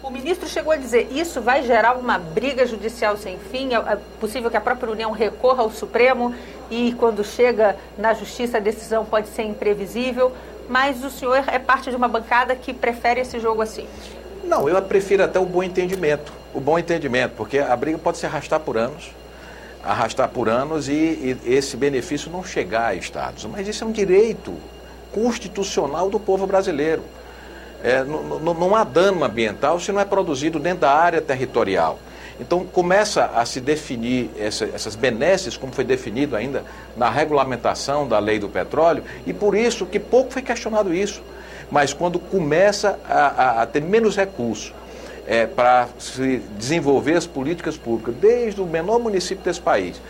O ministro chegou a dizer, isso vai gerar uma briga judicial sem fim, é possível que a própria União recorra ao Supremo e quando chega na Justiça a decisão pode ser imprevisível, mas o senhor é parte de uma bancada que prefere esse jogo assim. Não, eu prefiro até o bom entendimento, porque a briga pode se arrastar por anos e esse benefício não chegar a estados, mas isso é um direito constitucional do povo brasileiro. Não há dano ambiental se não é produzido dentro da área territorial. Então começa a se definir essas benesses, como foi definido ainda na regulamentação da lei do petróleo, e por isso que pouco foi questionado isso. Mas quando começa a ter menos recursos para se desenvolver as políticas públicas, desde o menor município desse país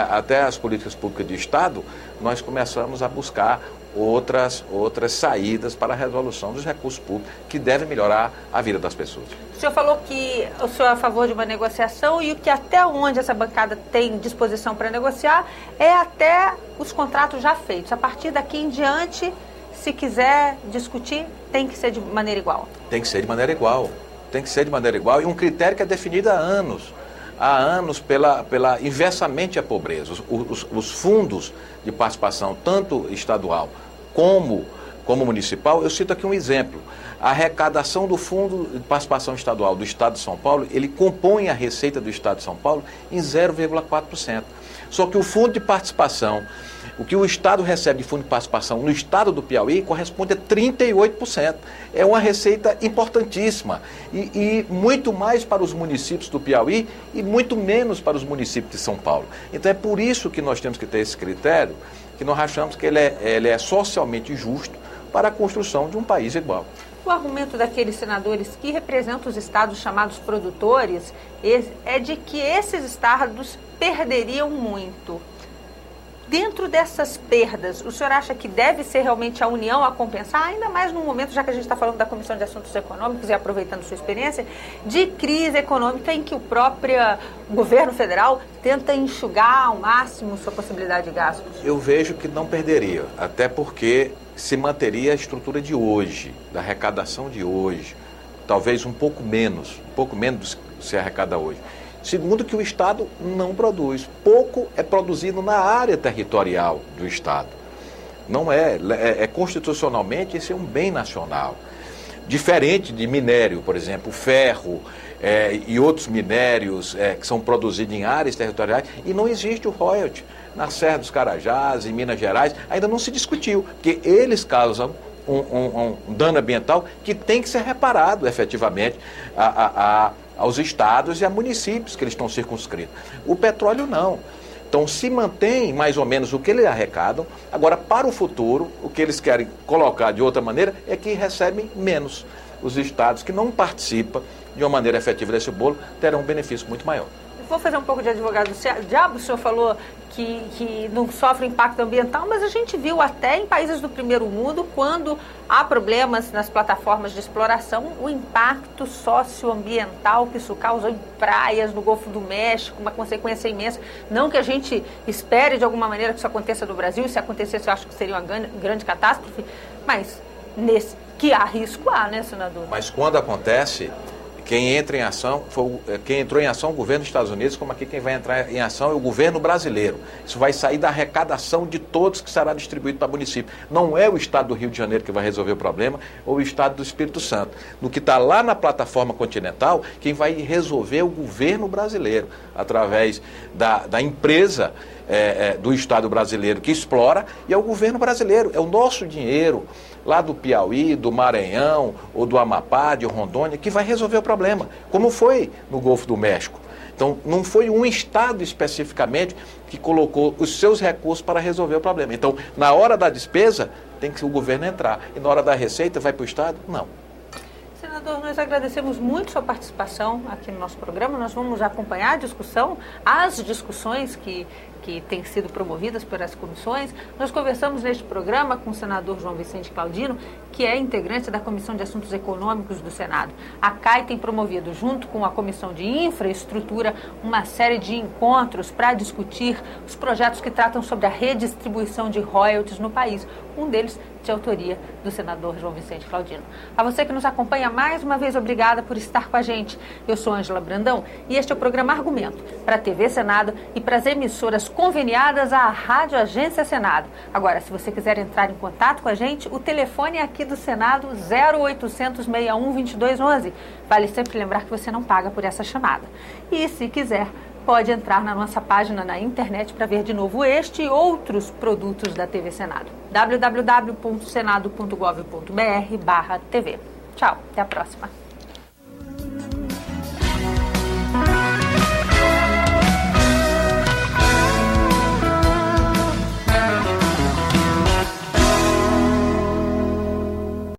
até as políticas públicas de Estado, nós começamos a buscar outras saídas para a resolução dos recursos públicos que devem melhorar a vida das pessoas. O senhor falou que o senhor é a favor de uma negociação e o que até onde essa bancada tem disposição para negociar é até os contratos já feitos. A partir daqui em diante, se quiser discutir, tem que ser de maneira igual. Tem que ser de maneira igual. E um critério que é definido há anos pela inversamente a pobreza. Os fundos de participação, tanto estadual como municipal, eu cito aqui um exemplo. A arrecadação do Fundo de Participação Estadual do Estado de São Paulo, ele compõe a receita do Estado de São Paulo em 0,4%. Só que o Fundo de Participação, o que o Estado recebe de Fundo de Participação no Estado do Piauí, corresponde a 38%. É uma receita importantíssima e muito mais para os municípios do Piauí e muito menos para os municípios de São Paulo. Então é por isso que nós temos que ter esse critério, que nós achamos que ele é socialmente justo para a construção de um país igual. O argumento daqueles senadores que representam os estados chamados produtores é de que esses estados perderiam muito. Dentro dessas perdas, o senhor acha que deve ser realmente a União a compensar, ainda mais no momento, já que a gente está falando da Comissão de Assuntos Econômicos e aproveitando sua experiência, de crise econômica em que o próprio governo federal tenta enxugar ao máximo sua possibilidade de gastos? Eu vejo que não perderia, até porque se manteria a estrutura de hoje, da arrecadação de hoje, talvez um pouco menos do que se arrecada hoje. Segundo, que o Estado não produz. Pouco é produzido na área territorial do Estado. Não é constitucionalmente, esse é um bem nacional. Diferente de minério, por exemplo, ferro e outros minérios que são produzidos em áreas territoriais, e não existe o royalty. Na Serra dos Carajás, em Minas Gerais, ainda não se discutiu, porque eles causam um dano ambiental que tem que ser reparado efetivamente aos estados e a municípios que eles estão circunscritos. O petróleo não. Então se mantém mais ou menos o que eles arrecadam. Agora, para o futuro, o que eles querem colocar de outra maneira é que recebem menos. Os estados que não participam de uma maneira efetiva desse bolo terão um benefício muito maior. Vou fazer um pouco de advogado do diabo. O senhor falou que não sofre impacto ambiental, mas a gente viu até em países do primeiro mundo, quando há problemas nas plataformas de exploração, o impacto socioambiental que isso causa em praias, no Golfo do México, uma consequência imensa. Não que a gente espere de alguma maneira que isso aconteça no Brasil, e se acontecesse eu acho que seria uma grande catástrofe, mas que há risco, né, senador? Mas quando acontece, quem entrou em ação é o governo dos Estados Unidos, como aqui quem vai entrar em ação é o governo brasileiro. Isso vai sair da arrecadação de todos que será distribuído para o município. Não é o estado do Rio de Janeiro que vai resolver o problema, ou o estado do Espírito Santo. No que está lá na plataforma continental, quem vai resolver é o governo brasileiro, através da empresa do estado brasileiro que explora, e é o governo brasileiro, é o nosso dinheiro, lá do Piauí, do Maranhão, ou do Amapá, de Rondônia, que vai resolver o problema, como foi no Golfo do México. Então, não foi um estado especificamente que colocou os seus recursos para resolver o problema. Então, na hora da despesa, tem que o governo entrar. E na hora da receita, vai para o estado? Não. Senador, nós agradecemos muito sua participação aqui no nosso programa. Nós vamos acompanhar a discussão, as discussões que têm sido promovidas por as comissões. Nós conversamos neste programa com o senador João Vicente Claudino, que é integrante da Comissão de Assuntos Econômicos do Senado. A CAI tem promovido, junto com a Comissão de Infraestrutura, uma série de encontros para discutir os projetos que tratam sobre a redistribuição de royalties no país. Um deles de autoria do senador João Vicente Claudino. A você que nos acompanha, mais uma vez, obrigada por estar com a gente. Eu sou Ângela Brandão e este é o programa Argumento, para a TV Senado e para as emissoras conveniadas à Rádio Agência Senado. Agora, se você quiser entrar em contato com a gente, o telefone aqui do Senado 0800 61 2211. Vale sempre lembrar que você não paga por essa chamada. E se quiser, pode entrar na nossa página na internet para ver de novo este e outros produtos da TV Senado. www.senado.gov.br/TV. Tchau, até a próxima.